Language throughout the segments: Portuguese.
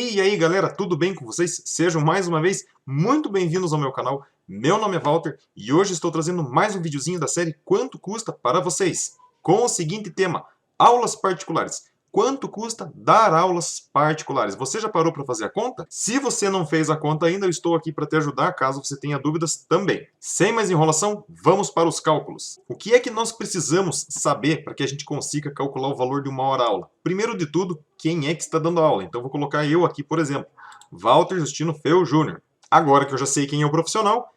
E aí galera, tudo bem com vocês? Sejam mais uma vez muito bem-vindos ao meu canal. Meu nome é Walter e hoje estou trazendo mais um videozinho da série Quanto Custa para vocês, com o seguinte tema: aulas particulares. Quanto custa dar aulas particulares? Você já parou para fazer a conta? Se você não fez a conta ainda, eu estou aqui para te ajudar, caso você tenha dúvidas também. Sem mais enrolação, vamos para os cálculos. O que é que nós precisamos saber para que a gente consiga calcular o valor de uma hora aula? Primeiro de tudo, quem é que está dando aula? Então vou colocar eu aqui, por exemplo, Walter Justino Feu Júnior. Agora que eu já sei quem é o profissional,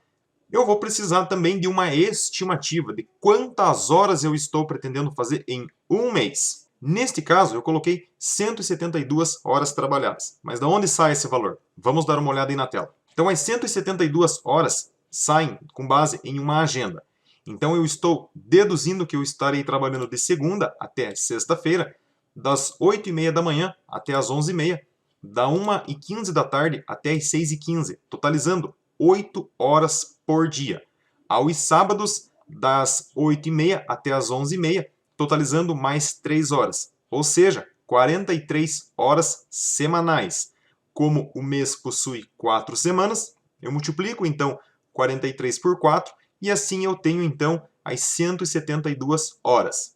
eu vou precisar também de uma estimativa de quantas horas eu estou pretendendo fazer em um mês. Neste caso, eu coloquei 172 horas trabalhadas. Mas de onde sai esse valor? Vamos dar uma olhada aí na tela. Então, as 172 horas saem com base em uma agenda. Então, eu estou deduzindo que eu estarei trabalhando de segunda até sexta-feira, das 8h30 da manhã até as 11h30, da 1h15 da tarde até as 6h15, totalizando 8 horas por dia. Aos sábados, das 8h30 até as 11h30, totalizando mais 3 horas, ou seja, 43 horas semanais. Como o mês possui 4 semanas, eu multiplico então 43 por 4 e assim eu tenho então as 172 horas.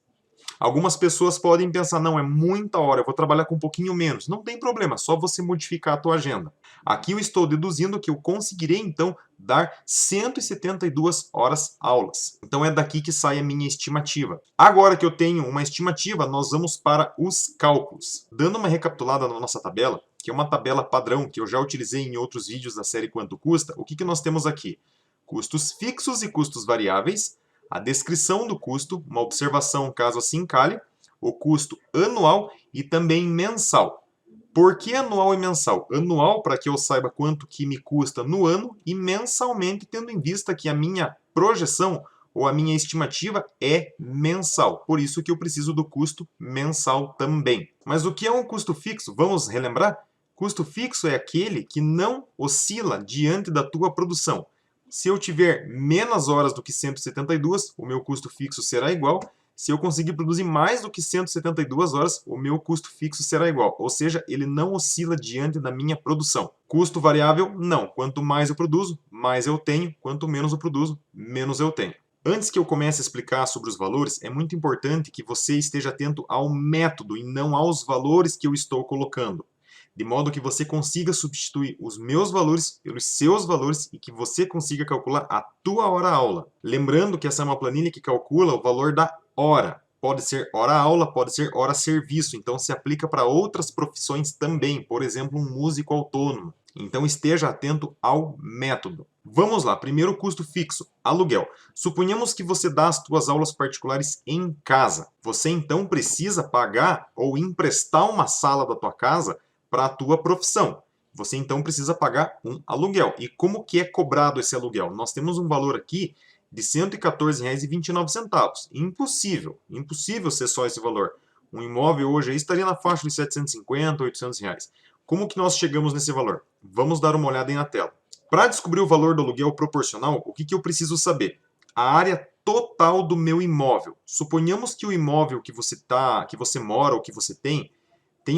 Algumas pessoas podem pensar, não, é muita hora, eu vou trabalhar com um pouquinho menos. Não tem problema, só você modificar a tua agenda. Aqui eu estou deduzindo que eu conseguirei, então, dar 172 horas aulas. Então é daqui que sai a minha estimativa. Agora que eu tenho uma estimativa, nós vamos para os cálculos. Dando uma recapitulada na nossa tabela, que é uma tabela padrão que eu já utilizei em outros vídeos da série Quanto Custa, o que nós temos aqui? Custos fixos e custos variáveis, a descrição do custo, uma observação caso assim calhe, o custo anual e também mensal. Por que anual e mensal? Anual para que eu saiba quanto que me custa no ano e mensalmente tendo em vista que a minha projeção ou a minha estimativa é mensal. Por isso que eu preciso do custo mensal também. Mas o que é um custo fixo? Vamos relembrar? Custo fixo é aquele que não oscila diante da tua produção. Se eu tiver menos horas do que 172, o meu custo fixo será igual. Se eu conseguir produzir mais do que 172 horas, o meu custo fixo será igual. Ou seja, ele não oscila diante da minha produção. Custo variável, não. Quanto mais eu produzo, mais eu tenho. Quanto menos eu produzo, menos eu tenho. Antes que eu comece a explicar sobre os valores, é muito importante que você esteja atento ao método e não aos valores que eu estou colocando. De modo que você consiga substituir os meus valores pelos seus valores e que você consiga calcular a tua hora-aula. Lembrando que essa é uma planilha que calcula o valor da hora. Pode ser hora-aula, pode ser hora-serviço. Então, se aplica para outras profissões também. Por exemplo, um músico autônomo. Então, esteja atento ao método. Vamos lá. Primeiro, custo fixo, aluguel. Suponhamos que você dá as suas aulas particulares em casa. Você, então, precisa pagar ou emprestar uma sala da tua casa para a tua profissão. Você então precisa pagar um aluguel. E como que é cobrado esse aluguel? Nós temos um valor aqui de R$ 114,29. Impossível, impossível ser só esse valor. Um imóvel hoje aí estaria na faixa de 750, 800 reais. Como que nós chegamos nesse valor? Vamos dar uma olhada aí na tela. Para descobrir o valor do aluguel proporcional, o que eu preciso saber? A área total do meu imóvel. Suponhamos que o imóvel que você mora ou que você tem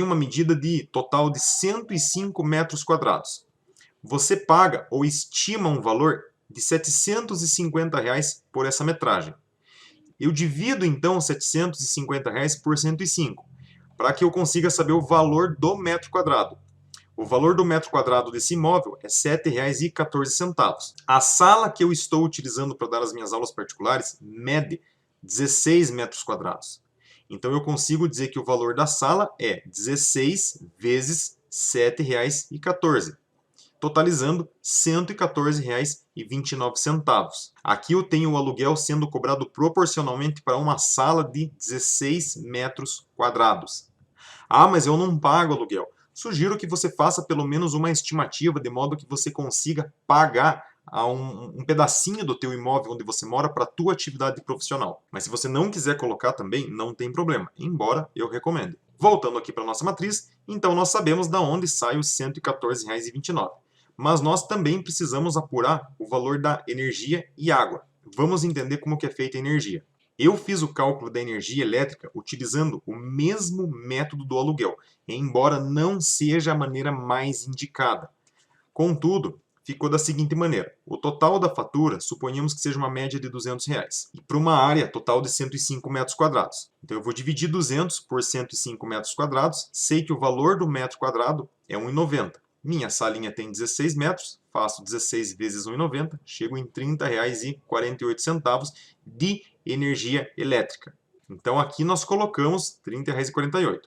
uma medida de total de 105 metros quadrados. Você paga ou estima um valor de R$ 750 reais por essa metragem. Eu divido então R$ 750 reais por 105, para que eu consiga saber o valor do metro quadrado. O valor do metro quadrado desse imóvel é R$ 7,14. A sala que eu estou utilizando para dar as minhas aulas particulares mede 16 metros quadrados. Então, eu consigo dizer que o valor da sala é 16 vezes R$ 7,14, totalizando R$ 114,29. Aqui eu tenho o aluguel sendo cobrado proporcionalmente para uma sala de 16 metros quadrados. Ah, mas eu não pago aluguel. Sugiro que você faça pelo menos uma estimativa, de modo que você consiga pagar a um pedacinho do teu imóvel onde você mora para a tua atividade profissional. Mas se você não quiser colocar também, não tem problema, embora eu recomende. Voltando aqui para a nossa matriz, então nós sabemos de onde sai os R$ 114,29. Mas nós também precisamos apurar o valor da energia e água. Vamos entender como que é feita a energia. Eu fiz o cálculo da energia elétrica utilizando o mesmo método do aluguel, embora não seja a maneira mais indicada. Contudo, ficou da seguinte maneira: o total da fatura, suponhamos que seja uma média de R$ 200, e para uma área total de 105 metros quadrados. Então eu vou dividir 200 por 105 metros quadrados, sei que o valor do metro quadrado é R$ 1,90. Minha salinha tem 16 metros, faço 16 vezes R$ 1,90, chego em R$ 30,48 de energia elétrica. Então aqui nós colocamos R$ 30,48.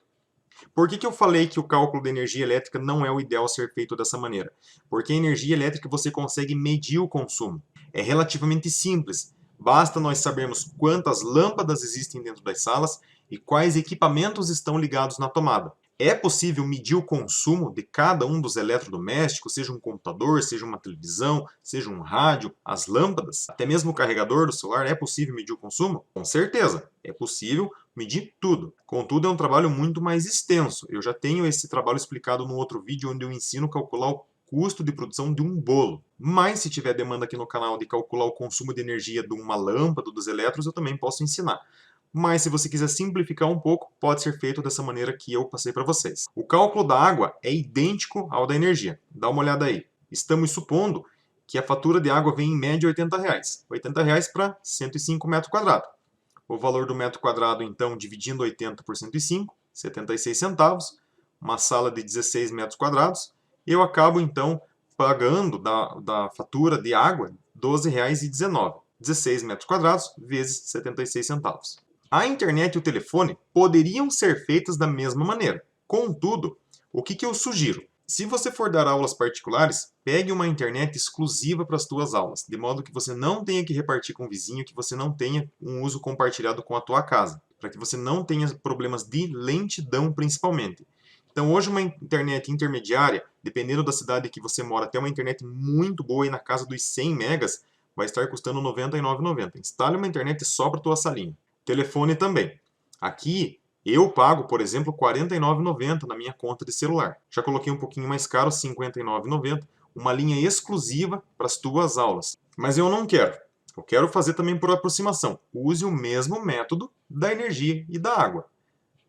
Por que eu falei que o cálculo da energia elétrica não é o ideal ser feito dessa maneira? Porque a energia elétrica você consegue medir o consumo. É relativamente simples. Basta nós sabermos quantas lâmpadas existem dentro das salas e quais equipamentos estão ligados na tomada. É possível medir o consumo de cada um dos eletrodomésticos, seja um computador, seja uma televisão, seja um rádio, as lâmpadas, até mesmo o carregador do celular, é possível medir o consumo? Com certeza, é possível medir tudo. Contudo, é um trabalho muito mais extenso. Eu já tenho esse trabalho explicado no outro vídeo, onde eu ensino a calcular o custo de produção de um bolo. Mas se tiver demanda aqui no canal de calcular o consumo de energia de uma lâmpada, dos elétrons, eu também posso ensinar. Mas se você quiser simplificar um pouco, pode ser feito dessa maneira que eu passei para vocês. O cálculo da água é idêntico ao da energia. Dá uma olhada aí. Estamos supondo que a fatura de água vem em média R$ 80. R$ 80 para 105 metros quadrados. O valor do metro quadrado, então, dividindo 80 por 105, 76 centavos. Uma sala de 16 metros quadrados. Eu acabo, então, pagando da fatura de água R$ 12,19. 16 metros quadrados vezes 76 centavos. A internet e o telefone poderiam ser feitas da mesma maneira. Contudo, o que eu sugiro? Se você for dar aulas particulares, pegue uma internet exclusiva para as suas aulas, de modo que você não tenha que repartir com o vizinho, que você não tenha um uso compartilhado com a tua casa, para que você não tenha problemas de lentidão principalmente. Então hoje uma internet intermediária, dependendo da cidade que você mora, até uma internet muito boa, aí na casa dos 100 megas, vai estar custando R$ 99,90. Instale uma internet só para a tua salinha. Telefone também. Aqui eu pago, por exemplo, R$ 49,90 na minha conta de celular. Já coloquei um pouquinho mais caro, R$ 59,90, uma linha exclusiva para as tuas aulas. Mas eu não quero. Eu quero fazer também por aproximação. Use o mesmo método da energia e da água.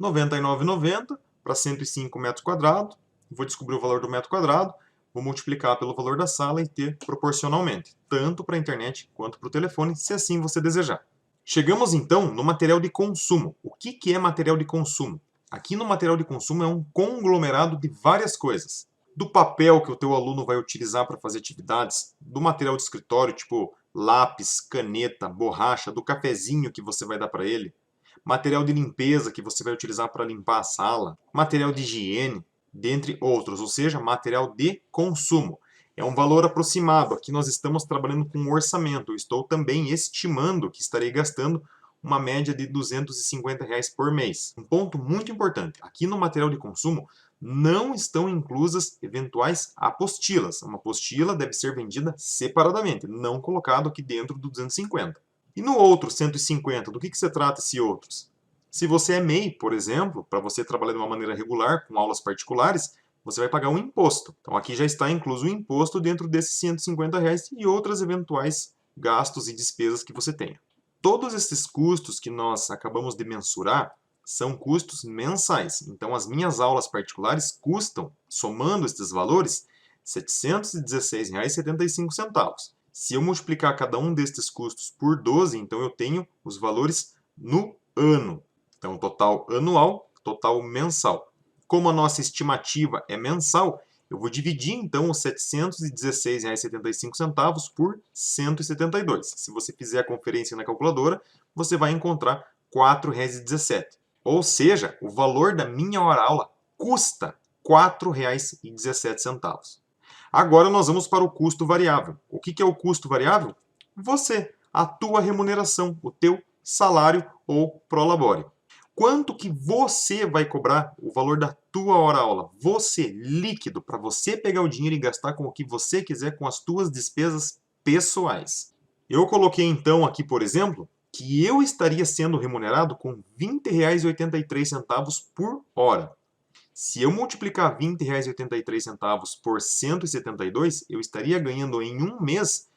R$ 99,90 para 105 metros quadrados. Vou descobrir o valor do metro quadrado. Vou multiplicar pelo valor da sala e ter proporcionalmente, tanto para a internet quanto para o telefone, se assim você desejar. Chegamos então no material de consumo. O que é material de consumo? Aqui no material de consumo é um conglomerado de várias coisas. Do papel que o teu aluno vai utilizar para fazer atividades, do material de escritório, tipo lápis, caneta, borracha, do cafezinho que você vai dar para ele, material de limpeza que você vai utilizar para limpar a sala, material de higiene, dentre outros, ou seja, material de consumo. É um valor aproximado. Aqui nós estamos trabalhando com um orçamento. Eu estou também estimando que estarei gastando uma média de R$ 250 por mês. Um ponto muito importante. Aqui no material de consumo não estão inclusas eventuais apostilas. Uma apostila deve ser vendida separadamente, não colocado aqui dentro do 250. E no outro 150, do que se trata esse outros? Se você é MEI, por exemplo, para você trabalhar de uma maneira regular, com aulas particulares, você vai pagar um imposto. Então aqui já está incluso o imposto dentro desses R$ 150 e outras eventuais gastos e despesas que você tenha. Todos esses custos que nós acabamos de mensurar são custos mensais. Então as minhas aulas particulares custam, somando esses valores, R$ 716,75. Se eu multiplicar cada um destes custos por 12, então eu tenho os valores no ano. Então total anual, total mensal. Como a nossa estimativa é mensal, eu vou dividir então os R$ 716,75 por 172. Se você fizer a conferência na calculadora, você vai encontrar R$ 4,17. Ou seja, o valor da minha hora-aula custa R$ 4,17. Agora nós vamos para o custo variável. O que é o custo variável? Você, a tua remuneração, o teu salário ou prolabore. Quanto que você vai cobrar o valor da tua hora-aula? Você, líquido, para você pegar o dinheiro e gastar com o que você quiser com as tuas despesas pessoais. Eu coloquei então aqui, por exemplo, que eu estaria sendo remunerado com R$ 20,83 por hora. Se eu multiplicar R$ 20,83 por 172, eu estaria ganhando em um mês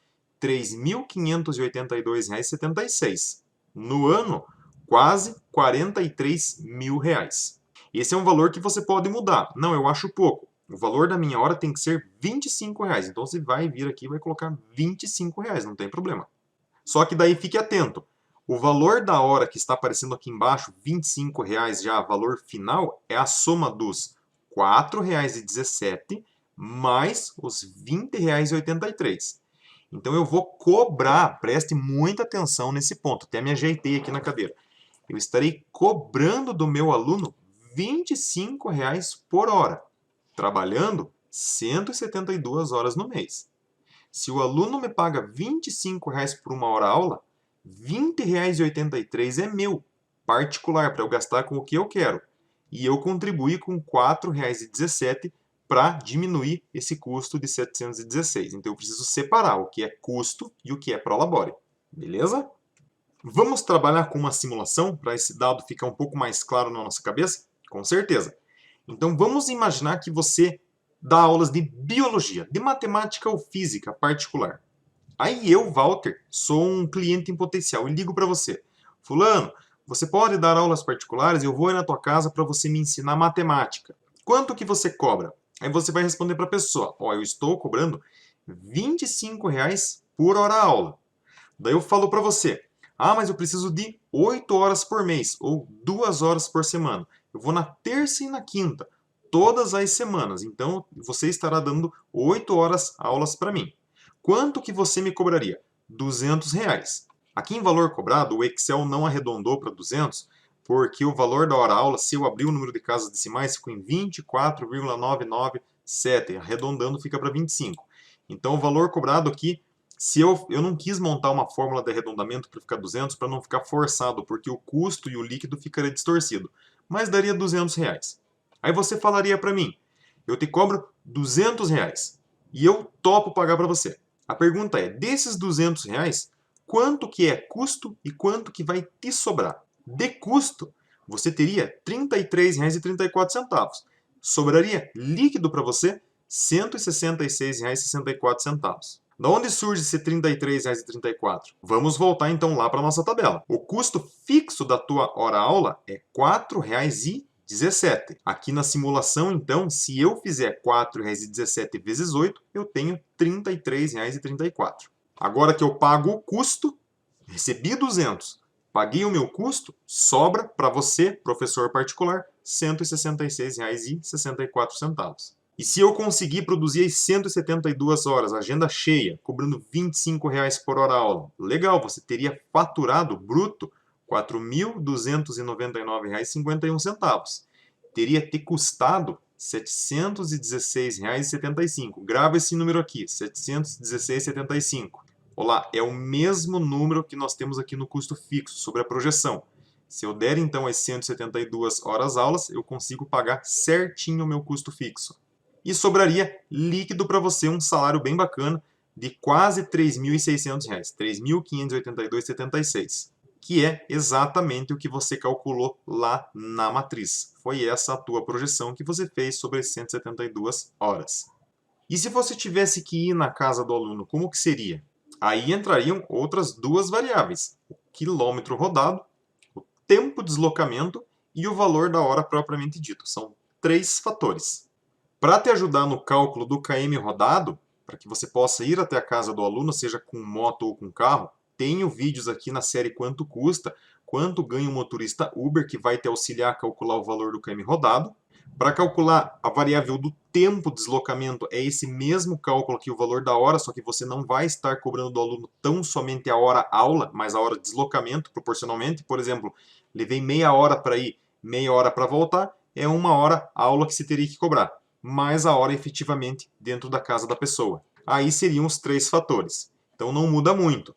R$ 3.582,76. No ano, quase 43 mil reais. Esse é um valor que você pode mudar. Não, eu acho pouco. O valor da minha hora tem que ser 25 reais. Então você vai vir aqui e vai colocar 25 reais, não tem problema. Só que daí fique atento. O valor da hora que está aparecendo aqui embaixo, 25 reais já, valor final, é a soma dos R$ 4,17 mais os R$ 20,83. Então eu vou cobrar, preste muita atenção nesse ponto, até me ajeitei aqui na cadeira. Eu estarei cobrando do meu aluno R$ 25 reais por hora, trabalhando 172 horas no mês. Se o aluno me paga R$ 25 reais por uma hora aula, R$ 20,83 é meu, particular, para eu gastar com o que eu quero. E eu contribuí com R$ 4,17 para diminuir esse custo de 716. Então eu preciso separar o que é custo e o que é prolabore. Beleza? Vamos trabalhar com uma simulação para esse dado ficar um pouco mais claro na nossa cabeça? Com certeza. Então vamos imaginar que você dá aulas de biologia, de matemática ou física particular. Aí eu, Walter, sou um cliente em potencial e ligo para você. Fulano, você pode dar aulas particulares? Eu vou ir na tua casa para você me ensinar matemática. Quanto que você cobra? Aí você vai responder para a pessoa, ó, eu estou cobrando R$ 25 reais por hora aula. Daí eu falo para você, ah, mas eu preciso de 8 horas por mês ou 2 horas por semana. Eu vou na terça e na quinta, todas as semanas. Então você estará dando 8 horas aulas para mim. Quanto que você me cobraria? R$ 200 reais. Aqui em valor cobrado, o Excel não arredondou para 200, porque o valor da hora aula, se eu abrir o número de casas decimais, ficou em 24,997. Arredondando fica para 25. Então o valor cobrado aqui, se eu não quis montar uma fórmula de arredondamento para ficar 200, para não ficar forçado, porque o custo e o líquido ficaria distorcido. Mas daria 200 reais. Aí você falaria para mim, eu te cobro 200 reais e eu topo pagar para você. A pergunta é, desses 200 reais, quanto que é custo e quanto que vai te sobrar? De custo, você teria R$ 33,34. Sobraria líquido para você R$ 166,64. Da onde surge esse R$ 33,34? Vamos voltar então lá para a nossa tabela. O custo fixo da tua hora-aula é R$ 4,17. Aqui na simulação, então, se eu fizer R$ 4,17 vezes 8, eu tenho R$ 33,34. Agora que eu pago o custo, recebi 200, paguei o meu custo, sobra para você, professor particular, R$ 166,64. E se eu conseguir produzir as 172 horas, agenda cheia, cobrando R$ 25 reais por hora aula, legal, você teria faturado bruto R$ 4.299,51. Teria te custado R$ 716,75. Grava esse número aqui, R$ 716,75. Olá, é o mesmo número que nós temos aqui no custo fixo, sobre a projeção. Se eu der então as 172 horas aulas, eu consigo pagar certinho o meu custo fixo. E sobraria líquido para você um salário bem bacana de quase R$ 3.600, R$ 3.582,76, que é exatamente o que você calculou lá na matriz. Foi essa a tua projeção que você fez sobre as 172 horas. E se você tivesse que ir na casa do aluno, como que seria? Aí entrariam outras duas variáveis, o quilômetro rodado, o tempo de deslocamento e o valor da hora propriamente dito. São 3 fatores. Para te ajudar no cálculo do km rodado, para que você possa ir até a casa do aluno, seja com moto ou com carro, tenho vídeos aqui na série Quanto Custa, quanto ganha um motorista Uber, que vai te auxiliar a calcular o valor do km rodado. Para calcular a variável do tempo de deslocamento, é esse mesmo cálculo aqui, o valor da hora, só que você não vai estar cobrando do aluno tão somente a hora aula, mas a hora de deslocamento proporcionalmente. Por exemplo, levei meia hora para ir, meia hora para voltar, é 1 hora aula que você teria que cobrar, mais a hora efetivamente dentro da casa da pessoa. Aí seriam os 3 fatores. Então não muda muito.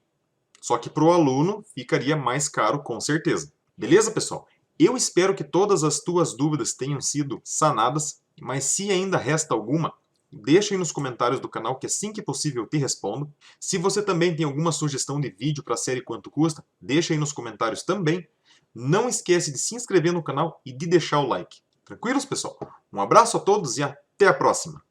Só que para o aluno ficaria mais caro com certeza. Beleza, pessoal? Eu espero que todas as tuas dúvidas tenham sido sanadas, mas se ainda resta alguma, deixa aí nos comentários do canal que assim que possível eu te respondo. Se você também tem alguma sugestão de vídeo para a série Quanto Custa, deixa aí nos comentários também. Não esquece de se inscrever no canal e de deixar o like. Tranquilos, pessoal? Um abraço a todos e até a próxima!